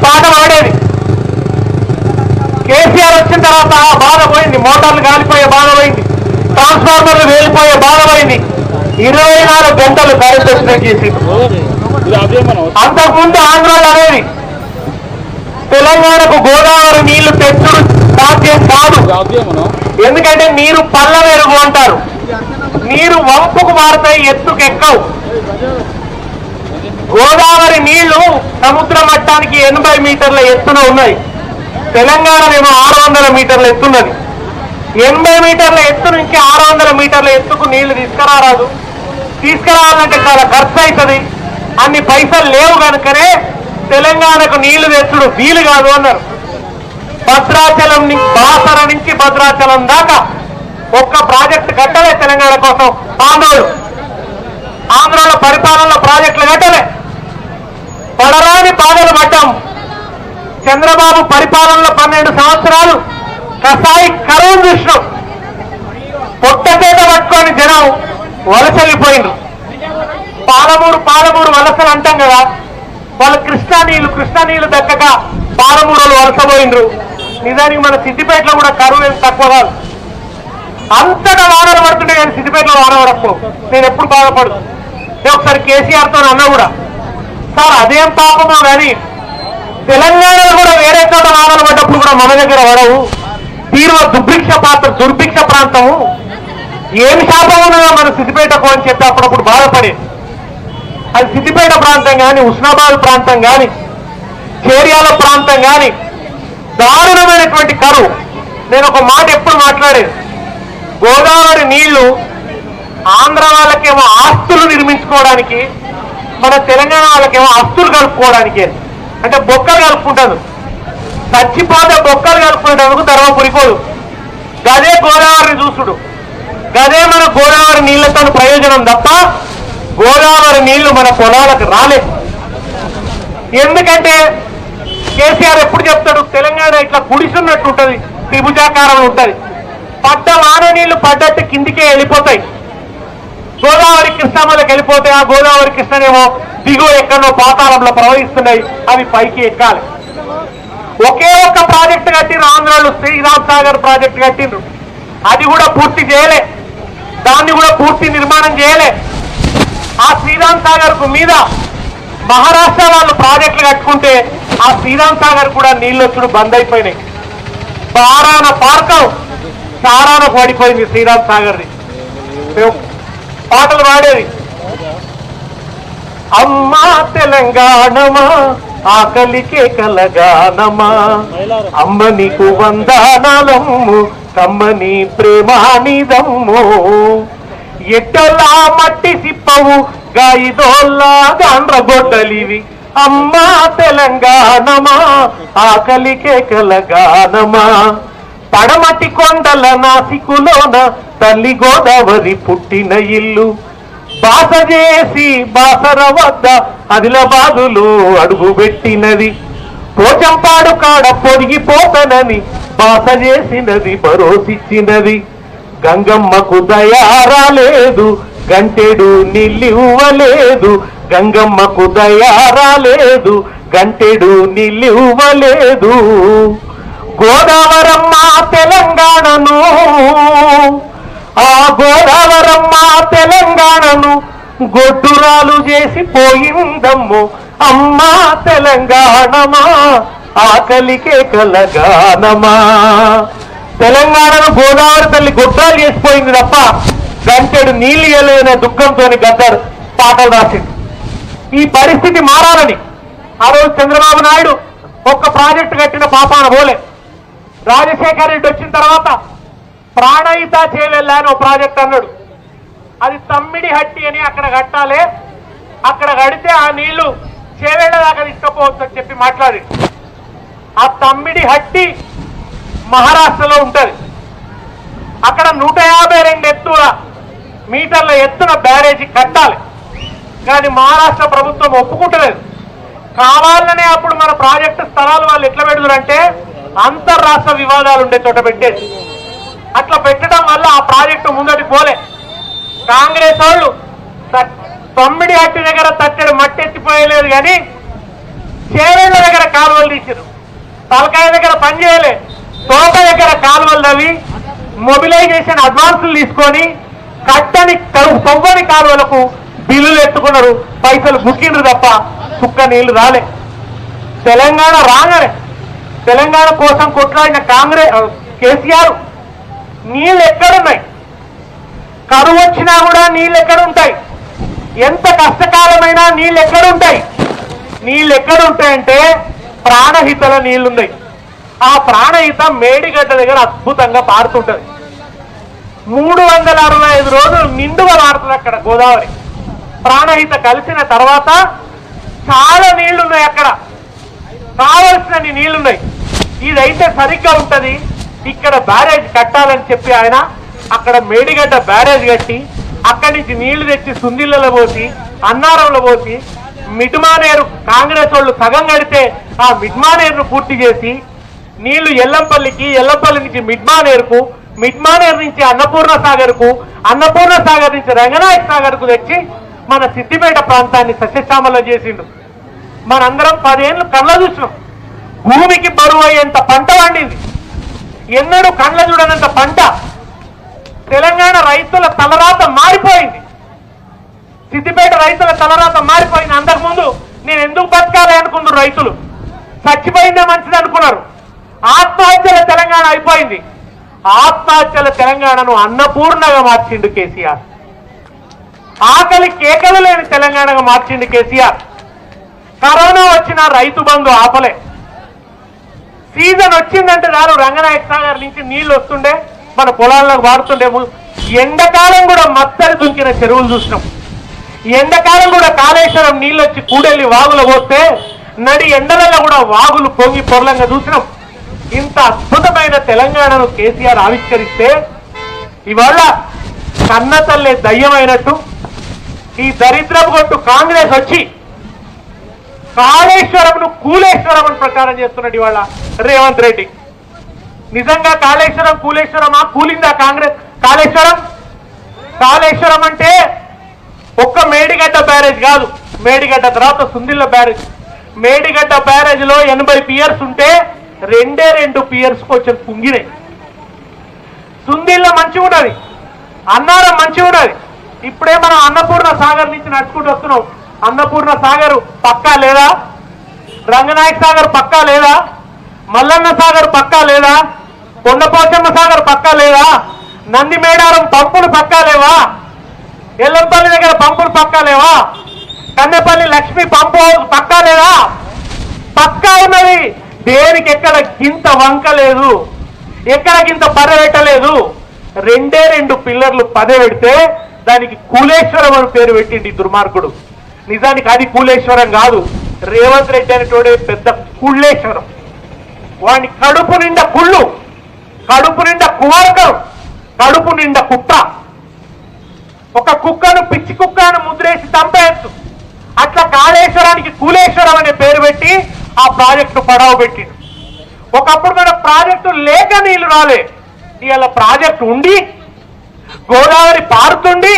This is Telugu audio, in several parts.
పాట పాడేది. కేసీఆర్ వచ్చిన తర్వాత ఆ బాధ పోయింది, మోటార్లు కాలిపోయే బాధ పోయింది, ట్రాన్స్ఫార్మర్లు వేలిపోయే బాధ పోయింది, 24 గంటలు కరెంట్ వచ్చినట్టు చేసి. అంతకుముందు ఆంధ్రాలో అనేది తెలంగాణకు గోదావరి నీళ్లు తెచ్చుడు సాధ్యం కాదు. ఎందుకంటే నీరు పల్ల వెరుగు అంటారు, నీరు వంపుకు మారుతాయి, ఎత్తుకు ఎక్కవు. గోదావరి నీళ్లు సముద్ర మట్టానికి 80 మీటర్ల ఎత్తున ఉన్నాయి, తెలంగాణనేమో 600 మీటర్ల ఎత్తున్నది. 80 మీటర్ల ఎత్తు నుంచి 600 మీటర్ల ఎత్తుకు నీళ్లు తీసుకురారాదు. తీసుకురావాలంటే చాలా ఖర్చు అవుతుంది, అన్ని పైసలు లేవు కనుకనే తెలంగాణకు నీళ్లు తెచ్చుడు వీలు కాదు అన్నారు. భద్రాచలం బాసర నుంచి భద్రాచలం దాకా ఒక్క ప్రాజెక్టు కట్టలే తెలంగాణ కోసం ఆంధ్రాలో పరిపాలనలో ప్రాజెక్టులు కట్టలే. పడరాని బాధలు పడ్డాం. చంద్రబాబు పరిపాలనలో 12 సంవత్సరాలు కసాయి కరువు చూసినాం. పొట్టచేత పట్టుకొని జనం వలసలిపోయిండ్రు. పాలమూరు వలసలు అంటాం కదా, వాళ్ళు కృష్ణా నీళ్లు దక్కక పాలమూరులు వలసపోయిండ్రు. నిజానికి మన సిద్దిపేటలో కూడా కరువు ఏం తక్కువ కాదు, అంతటా వానలు పడుతుంటే కానీ సిద్దిపేటలో వాన పడకపో. నేను ఎప్పుడు బాధపడు. ఒకసారి కేసీఆర్తో అన్నా కూడా, సార్ అదేం పాపమో కానీ తెలంగాణలో కూడా వేరే చోట వానలు పడ్డప్పుడు కూడా మన దగ్గర పడవు, తీవ్ర దుర్భిక్ష ప్రాంతము, ఏమి శాపం ఉన్నదో మన సిద్దిపేటకు అని చెప్పి అప్పుడప్పుడు బాధపడే. అది సిద్దిపేట ప్రాంతం కానీ, ఉస్నాబాద్ ప్రాంతం కానీ, చేర్యాల ప్రాంతం కానీ దారుణమైనటువంటి కరువు. నేను ఒక మాట ఎప్పుడు మాట్లాడేది, గోదావరి నీళ్లు ఆంధ్ర వాళ్ళకేమో ఆస్తులు నిర్మించుకోవడానికి, మన తెలంగాణ వాళ్ళకేమో ఆస్తులు కలుపుకోవడానికి. అంటే బొక్కలు కలుపుకుంటారు, చచ్చిపోతే బొక్కలు కలుపుకునేందుకు ధర్మపురి పోదు. గదే గోదావరిని చూసుడు, గదే మన గోదావరి నీళ్లతో ప్రయోజనం తప్ప గోదావరి నీళ్లు మన పొలాలకు రాలేదు. ఎందుకంటే కేసీఆర్ ఎప్పుడు చెప్తాడు, తెలంగాణ ఇట్లా గుడిసున్నట్టు ఉంటుంది, త్రిభుజాకారం ఉంటుంది, పడ్డ వాన నీళ్లు పడ్డట్టు కిందికే వెళ్ళిపోతాయి, గోదావరి కృష్ణమ్మలకు వెళ్ళిపోతాయి. ఆ గోదావరి కృష్ణనేమో దిగువ ఎక్కడో పాతాళంలో ప్రవహిస్తున్నాయి, అవి పైకి ఎక్కాలి. ఒకే ఒక్క ప్రాజెక్టు కట్టిండ్రు ఆంధ్రాలో, శ్రీరామ్ సాగర్ ప్రాజెక్టు కట్టిండ్రు, అది కూడా పూర్తి చేయలే, దాన్ని కూడా పూర్తి నిర్మాణం చేయలే. ఆ శ్రీరామ్ సాగర్ కు మీద మహారాష్ట్ర వాళ్ళు ప్రాజెక్టులు కట్టుకుంటే ఆ శ్రీరామ్ సాగర్ కూడా నీళ్ళు వచ్చుడు బంద్ అయిపోయినాయి. బారాన పార్కం సారానకు పడిపోయింది శ్రీరామ్ సాగర్ది. పాటలు పాడేది, అమ్మా తెలంగాణమా ఆకలికే కలగానమా, అమ్మ నీకు వందనాలమ్ము, కమ్మని ప్రేమానిదమ్ము, ఎట్టలా మట్టి సిప్పవు గాయిదోల్లా గాండ్రగొడ్డలివి, అమ్మా తెలంగాణమా ఆకలికే కలగానమా, పడమటి కొండల నాసికులోన తల్లి గోదావరి పుట్టిన ఇల్లు, బాస చేసి బాసర వద్ద ఆదిలాబాదులో అడుగు పెట్టినది, పోచంపాడు కాడ పొదిగిపోతనని బాస చేసినది, భరోసిచ్చినది, గంగమ్మకు దయారాలేదు గంటెడు నిల్లివ్వలేదు, గంగమ్మకు దయారాలేదు గంటెడు నిల్లివ్వలేదు, గోదావరమ్మ తెలంగాణను, ఆ గోదావరమ్మ తెలంగాణను గొడ్డురాలు చేసి పోయిందమ్ము, అమ్మా తెలంగాణమా ఆకలికే కలగానమా. తెలంగాణను గోదావరి తల్లి గొడ్రాలు చేసిపోయింది తప్ప గంటెడు నీళ్ళు ఇవ్వలేదనే దుఃఖంతో గద్దర్ పాటలు రాసింది. ఈ పరిస్థితి మారాలని ఆ రోజు చంద్రబాబు నాయుడు ఒక్క ప్రాజెక్టు కట్టిన పాపాన పోలే. రాజశేఖర్ రెడ్డి వచ్చిన తర్వాత ప్రాణహిత చేవెళ్ళ అని ఒక ప్రాజెక్ట్ అన్నాడు, అది తమ్మిడి హట్టి అని అక్కడ కట్టాలి, అక్కడ కడితే ఆ నీళ్లు చేవెళ్ళ దాకా తీసుకుపోవచ్చు అని చెప్పి మాట్లాడి. ఆ తమ్మిడి హట్టి మహారాష్ట్రలో ఉంటుంది, అక్కడ 152 మీటర్ల ఎత్తున బ్యారేజీ కట్టాలి, కానీ మహారాష్ట్ర ప్రభుత్వం ఒప్పుకుంటలేదు. కావాలనే అప్పుడు మన ప్రాజెక్టు స్థలాలు వాళ్ళు ఎట్లా పెడుతురంటే అంతర్రాష్ట్ర వివాదాలు ఉండే చోట పెట్టేది. అట్లా పెట్టడం వల్ల ఆ ప్రాజెక్టు ముందటి పోలే. కాంగ్రెస్ వాళ్ళు తమ్మిడి హట్టి దగ్గర తట్టెడు మట్టి ఎత్తిపోయలేదు, కానీ చేవేళ్ల దగ్గర కాలువలు తీసిరు, తలకాయ దగ్గర పని చేయలే, తోక దగ్గర కాలువలు తవ్వి మొబిలైజేషన్ అడ్వాన్సులు తీసుకొని కట్టని తొవ్వని కాలువలకు బిల్లులు ఎత్తుకున్నారు, పైసలు బుక్కిండ్రు తప్ప చుక్క నీళ్లు రాలే. తెలంగాణ రాగానే తెలంగాణ కోసం కొట్లాడిన కేసీఆర్ నీళ్ళు ఎక్కడున్నాయి? కరువు వచ్చినా కూడా నీళ్ళు ఎక్కడుంటాయి? ఎంత కష్టకాలమైనా నీళ్ళు ఎక్కడుంటాయి? నీళ్ళు ఎక్కడుంటాయంటే ప్రాణహితల నీళ్లున్నాయి. ఆ ప్రాణహిత మేడిగడ్డ దగ్గర అద్భుతంగా పారుతుంటది. 365 రోజులు నిండుగా పారుతుంది అక్కడ గోదావరి. ప్రాణహిత కలిసిన తర్వాత చాలా నీళ్లున్నాయి, అక్కడ కావలసినన్ని నీళ్లున్నాయి. ఇదైతే సరిగ్గా ఉంటది, ఇక్కడ బ్యారేజ్ కట్టాలని చెప్పి ఆయన అక్కడ మేడిగడ్డ బ్యారేజ్ కట్టి అక్కడి నుంచి నీళ్లు తెచ్చి సుందిళ్ళలో పోసి అన్నారంలో పోసి మిడ్మానేరు కాంగ్రెస్ వాళ్ళు సగం కడితే ఆ మిడ్మానేరును పూర్తి చేసి నీళ్లు ఎల్లంపల్లి నుంచి మిడ్మానేరుకు, మిడ్మానేరు నుంచి అన్నపూర్ణ సాగర్కు, అన్నపూర్ణ సాగర్ నుంచి రంగనాయక సాగర్కు తెచ్చి మన సిద్దిపేట ప్రాంతాన్ని సస్యశ్యామలం చేసిండు. మనందరం 10 ఏళ్ళు కళ్ళ చూసినాం. భూమికి బరువు అయ్యేంత పంట పండింది, ఎన్నడూ కళ్ళ చూడనంత పంట. తెలంగాణ రైతుల తలరాత మారిపోయింది, సిద్దిపేట రైతుల తలరాత మారిపోయింది. అంతకుముందు నేను ఎందుకు బతకాలి అనుకున్నారు రైతులు, చచ్చిపోయిందే మంచిది అనుకున్నారు. ఆత్మహత్యల తెలంగాణ అయిపోయింది. ఆత్మహత్యల తెలంగాణను అన్నపూర్ణగా మార్చిండు కేసీఆర్. ఆకలి కేకలు లేని తెలంగాణగా మార్చిండు కేసీఆర్. కరోనా వచ్చిన రైతు బంధు ఆపలే. సీజన్ వచ్చిందంటే చాలు రంగనాయక సాగర్ నుంచి నీళ్లు వస్తుండే, మన పొలాల్లోకి వాడుతుండే. ఎండాకాలం కూడా మత్తడి దుంకిన చెరువులు చూసినాం. ఎండాకాలం కూడా కాళేశ్వరం నీళ్ళు వచ్చి కూడెళ్ళి వాగులు పోస్తే నడి ఎండలలో కూడా వాగులు పొంగి పొరలంగా చూసినాం. ఇంత అద్భుతమైన తెలంగాణను కేసీఆర్ ఆవిష్కరిస్తే ఇవాళ కన్నతల్లే దయ్యమైనట్టు ఈ దరిద్రపు కొట్టు కాంగ్రెస్ వచ్చి కాళేశ్వరంను కూలేశ్వరం అని ప్రచారం చేస్తున్నాడు ఇవాళ రేవంత్ రెడ్డి. నిజంగా కాళేశ్వరం కూలేశ్వరమా? కూలిందా కాళేశ్వరం? కాళేశ్వరం అంటే ఒక్క మేడిగడ్డ బ్యారేజ్ కాదు, మేడిగడ్డ తర్వాత సుందిళ్ళ బ్యారేజ్. మేడిగడ్డ బ్యారేజ్ లో 80 పియర్స్ ఉంటే 2 పియర్స్ కొంచెం కుంగినాయి. సుందిళ్ళ మంచిగా ఉన్నది, అన్నారం మంచిగా ఉన్నది. ఇప్పుడే మనం అన్నపూర్ణ సాగర్ నుంచి నడుచుకుంటూ వస్తున్నాం. అన్నపూర్ణ సాగర్ పక్కా లేదా? రంగనాయక సాగర్ పక్కా లేదా? మల్లన్న సాగర్ పక్కా లేదా? కొండపోచమ్మ సాగర్ పక్కా లేదా? నంది మేడారం పంపులు పక్కా లేవా? ఎల్లంపల్లి దగ్గర పంపులు పక్కా లేవా? కన్నెపల్లి లక్ష్మి పంపు పక్కా లేదా? పక్కా ఉన్నది. దేనికి ఎక్కడ గింత వంక లేదు, ఎక్కడ గింత పదవెట్టలేదు. 2 పిల్లర్లు పదవెడితే దానికి కూలేశ్వరం అని పేరు పెట్టింది దుర్మార్గుడు. నిజానికి అది కూలేశ్వరం కాదు, రేవంత్ రెడ్డి అనేటోడే పెద్ద కుళ్ళేశ్వరం. వాడిని కడుపు నిండా కుళ్ళు, కడుపు నిండా కువర్గం, కడుపు నిండా కుట్ర. ఒక కుక్కను పిచ్చి కుక్కను ముద్రేసి చంపేయచ్చు. అట్లా కాళేశ్వరానికి కూలేశ్వరం అనే పేరు పెట్టి ఆ ప్రాజెక్టు పడవ పెట్టిండు. ఒకప్పుడు మన ప్రాజెక్టు లేక నీళ్లు రాలే, ఇవాళ ప్రాజెక్టు ఉండి గోదావరి పారుతుండి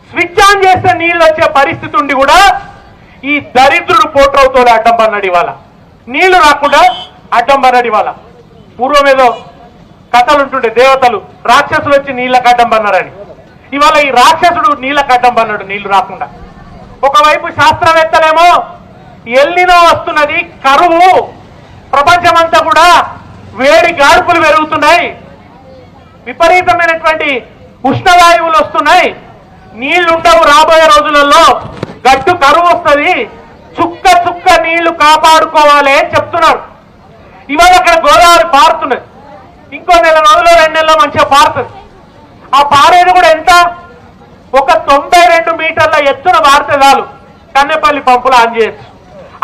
స్విచ్ ఆన్ చేస్తే నీళ్ళు వచ్చే పరిస్థితి ఉండి కూడా ఈ దరిద్రుడు పోట్రవుతో అడ్డం పన్నాడు. ఇవాళ నీళ్లు రాకుండా అడ్డం పన్నాడు. ఇవాళ పూర్వం ఏదో కథలు ఉంటుండే, దేవతలు రాక్షసులు వచ్చి నీళ్ళకు అడ్డం పన్నారని. ఇవాళ ఈ రాక్షసుడు నీళ్ళకు అడ్డం పన్నాడు నీళ్లు రాకుండా. ఒకవైపు శాస్త్రవేత్తలేమో ఎల్నినో వస్తున్నది, కరువు, ప్రపంచమంతా కూడా వేడి గాడుపులు పెరుగుతున్నాయి, విపరీతమైనటువంటి ఉష్ణవాయువులు వస్తున్నాయి, నీళ్లుండవు రాబోయే రోజులలో, గట్టు కరువు వస్తుంది, చుక్క చుక్క నీళ్లు కాపాడుకోవాలి అని చెప్తున్నారు. ఇవాళ అక్కడ గోదావరి పారుతున్నది, ఇంకో 1 రోజులు 2 నెలల్లో మంచిగా పారుతుంది. ఆ పారేది కూడా ఎంత? ఒక 92 మీటర్ల ఎత్తున పారితే చాలు కన్నెపల్లి పంపులు ఆన్ చేయొచ్చు.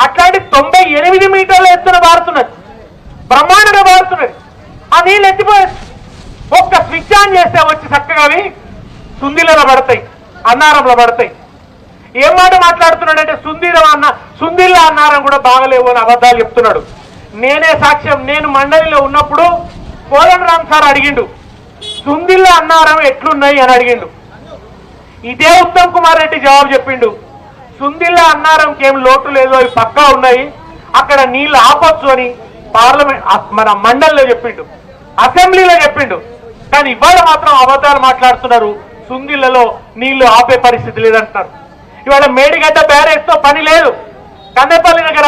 అట్లాంటి 98 మీటర్ల ఎత్తున పారుతున్నది, బ్రహ్మాండంగా పారుతున్నది. ఆ నీళ్ళు ఎత్తిపోయచ్చు. ఒక్క స్విచ్ ఆన్ చేస్తే వచ్చి చక్కగా అవి సుందిలలో పడతాయి, అన్నారంలో పడతాయి. ఏం మాట మాట్లాడుతున్నాడంటే సుందిళ్ళ అన్నారం కూడా బాగలేవు అని అబద్ధాలు చెప్తున్నాడు. నేనే సాక్ష్యం. నేను మండలిలో ఉన్నప్పుడు కోదండరామ్ సార్ అడిగిండు, సుందిళ్ళ అన్నారం ఎట్లున్నాయి అని అడిగిండు. ఇదే ఉత్తమ్ కుమార్ రెడ్డి జవాబు చెప్పిండు, సుందిళ్ళ అన్నారంకి ఏం లోటు లేదు, అవి పక్కా ఉన్నాయి, అక్కడ నీళ్లు ఆపొచ్చు అని పార్లమెంట్ మన మండలిలో చెప్పిండు, అసెంబ్లీలో చెప్పిండు. కానీ ఇవాళ మాత్రం అబద్ధాలు మాట్లాడుతున్నారు. సుందిళ్లలో నీళ్లు ఆపే పరిస్థితి లేదంటున్నారు. ఇవాళ మేడిగడ్డ బ్యారేజ్ తో పని లేదు. కన్నెపల్లి దగ్గర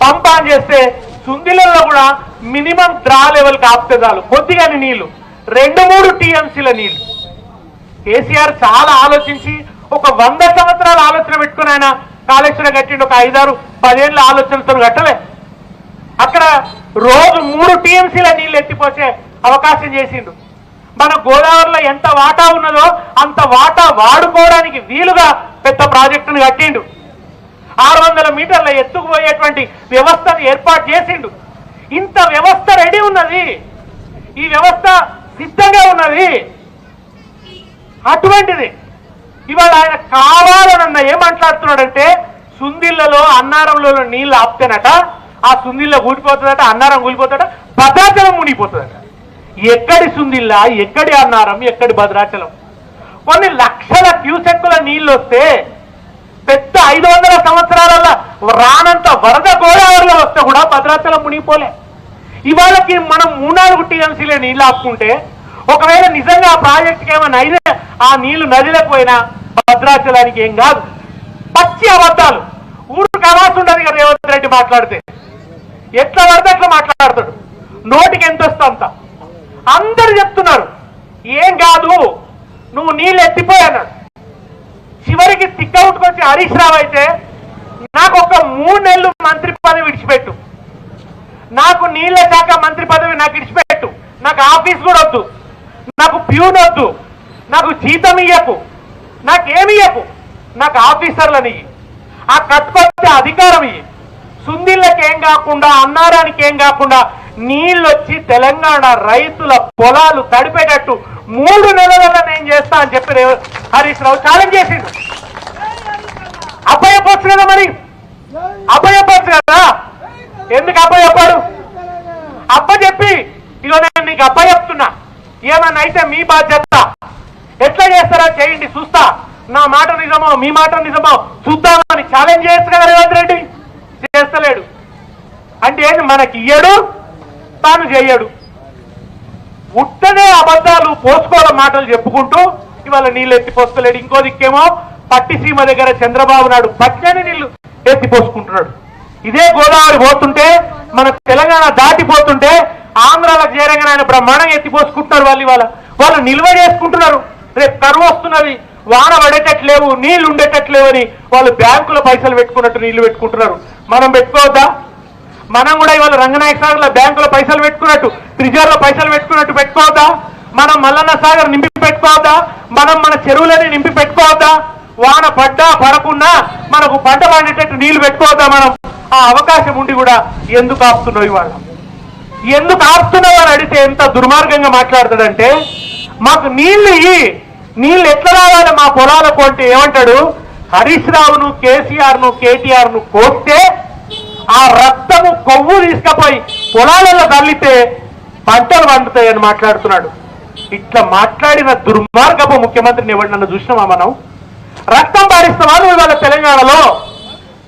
పంప్ ఆన్ చేస్తే సుందిళ్లలో కూడా మినిమం డ్రా లెవెల్ కి ఆపితే చాలు, కొద్దిగాని నీళ్లు 2-3 టీఎంసీల నీళ్లు. కేసీఆర్ చాలా ఆలోచించి ఒక 100 సంవత్సరాల ఆలోచన పెట్టుకుని ఆయన కాళేశ్వరం కట్టిండు. ఒక 5-6-10 ఏళ్ళ ఆలోచనలతో కట్టలే. అక్కడ రోజు 3 టీఎంసీల నీళ్లు ఎత్తిపోసే అవకాశం చేసిండు. మన గోదావరిలో ఎంత వాటా ఉన్నదో అంత వాటా వాడుకోవడానికి వీలుగా పెద్ద ప్రాజెక్టును కట్టిండు. 600 మీటర్ల ఎత్తుకు పోయేటువంటి వ్యవస్థను ఏర్పాటు చేసిండు. ఇంత వ్యవస్థ రెడీ ఉన్నది, ఈ వ్యవస్థ సిద్ధంగా ఉన్నది. అటువంటిది ఇవాళ ఆయన కావాలనన్న ఏం మాట్లాడుతున్నాడంటే సుందిళ్లలో అన్నారంలో నీళ్లు ఆపుతేనట ఆ సుందిళ్ళ కూలిపోతుందట, అన్నారం కూలిపోతాడట, భద్రాచలం మునిగిపోతుందట. ఎక్కడి సుందిల్లా, ఎక్కడి అన్నారం, ఎక్కడి భద్రాచలం? కొన్ని లక్షల క్యూసెక్కుల నీళ్లు వస్తే పెద్ద 500 సంవత్సరాల రానంత వరద గోదావరిలో వస్తే కూడా భద్రాచలం మునిగిపోలే. ఇవాళకి మనం 3-4 టీఎంసీలే నీళ్లు ఆపుకుంటే ఒకవేళ నిజంగా ఆ ప్రాజెక్టుకి ఏమైనా అయితే ఆ నీళ్లు నదిలోకి పోయినా భద్రాచలానికి ఏం కాదు. పచ్చి అబద్ధాలు. ఊరికి అవాసు ఉండదు కదా రేవంత్ రెడ్డి మాట్లాడితే, ఎట్లా పడితే అట్లా మాట్లాడతాడు. నోటికి ఎంత వస్తే అంత. అందరు చెప్తున్నారు ఏం కాదు నువ్వు నీళ్ళు ఎత్తిపోయన్నాడు. చివరికి తిక్కవుట్టుకొచ్చి హరీష్ రావు అయితే నాకు ఒక 3 నెలలు మంత్రి పదవి విడిచిపెట్టు, నాకు నీళ్ల శాఖ మంత్రి పదవి నాకు విడిచిపెట్టు, నాకు ఆఫీస్ కూడా వద్దు, నాకు ప్యూన్ వద్దు, నాకు జీతం ఇయ్యకు, నాకేమి ఇయ్యకు, నాకు ఆఫీసర్లని ఆ కట్టుకొచ్చే అధికారం ఇయ్యి, సుందిళ్ళకి ఏం కాకుండా అన్నారానికి ఏం కాకుండా నీళ్ళు వచ్చి తెలంగాణ రైతుల పొలాలు తడిపేటట్టు 3 నెలలలో నేను చేస్తా అని చెప్పి హరీష్ రావు ఛాలెంజ్ చేసిండు. అప్పయ్యపోవచ్చు కదా, మరి అప్పయ్యపోవచ్చు కదా. ఎందుకు అప్పయ్యప్పాడు? అప్ప చెప్పి ఇగో నేను నీకు అప్పయ్యప్తున్నా, ఏమన్నా అయితే మీ బాధ్యత, ఎట్లా చేస్తారా చేయండి చూస్తా, నా మాట నిజమో మీ మాట నిజమో చూద్దామని ఛాలెంజ్ చేయొచ్చు కదా రేవంత్ రెడ్డి. చేస్తలేడు అంటే ఏంటి? మనకి ఇయ్యడు, తాను చేయడు. ఉట్టనే అబద్ధాలు పోసుకోవడం మాటలు చెప్పుకుంటూ ఇవాళ నీళ్ళు ఎత్తిపోస్తలేడు. ఇంకో దిక్కేమో పట్టిసీమ దగ్గర చంద్రబాబు నాయుడు పచ్చని నీళ్లు ఎత్తిపోసుకుంటున్నాడు. ఇదే గోదావరి పోతుంటే మన తెలంగాణ దాటిపోతుంటే ఆంధ్రాలకు చేరంగా ఆయన బ్రహ్మాండంగా ఎత్తిపోసుకుంటున్నారు. వాళ్ళు నిల్వ చేసుకుంటున్నారు. రేపు కరువు వస్తున్నది, వాన పడేటట్లేవు, నీళ్లు ఉండేటట్లేవు అని వాళ్ళు బ్యాంకులో పైసలు పెట్టుకున్నట్టు నీళ్లు పెట్టుకుంటున్నారు. మనం పెట్టుకోవద్దా? మనం కూడా ఇవాళ రంగనాయక సాగర్లో బ్యాంకులో పైసలు పెట్టుకున్నట్టు, త్రిజార్లో పైసలు పెట్టుకున్నట్టు పెట్టుకోవద్దా? మనం మల్లన్న సాగర్ నింపి పెట్టుకోవద్దా? మనం మన చెరువులని నింపి పెట్టుకోవద్దా? వాన పడ్డా పడకున్నా మనకు పంట పండేటట్టు నీళ్లు పెట్టుకోవద్దా? మనం ఆ అవకాశం ఉండి కూడా ఎందుకు ఆపుతున్నావు? ఇవాళ ఎందుకు ఆపుతున్నావు అని అడిగితే ఎంత దుర్మార్గంగా మాట్లాడతాడంటే, మాకు నీళ్లు ఇయ్యి, నీళ్లు ఎట్లా రావాలి మా పొలాలకు అంటే ఏమంటాడు? హరీష్ రావును, కేసీఆర్ను, కేటీఆర్ను కోస్తే ఆ రక్తము కొవ్వు తీసుకుపోయి పొలాలలో తల్లితే పంటలు పండుతాయని మాట్లాడుతున్నాడు. ఇట్లా మాట్లాడిన దుర్మార్గపు ముఖ్యమంత్రిని ఎవరినన్నా చూసినామా మనం? రక్తం బారిస్తావా నువ్వు ఇవాళ తెలంగాణలో?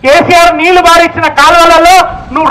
కేసీఆర్ నీళ్లు బారిచ్చిన కాలువలలో నువ్వు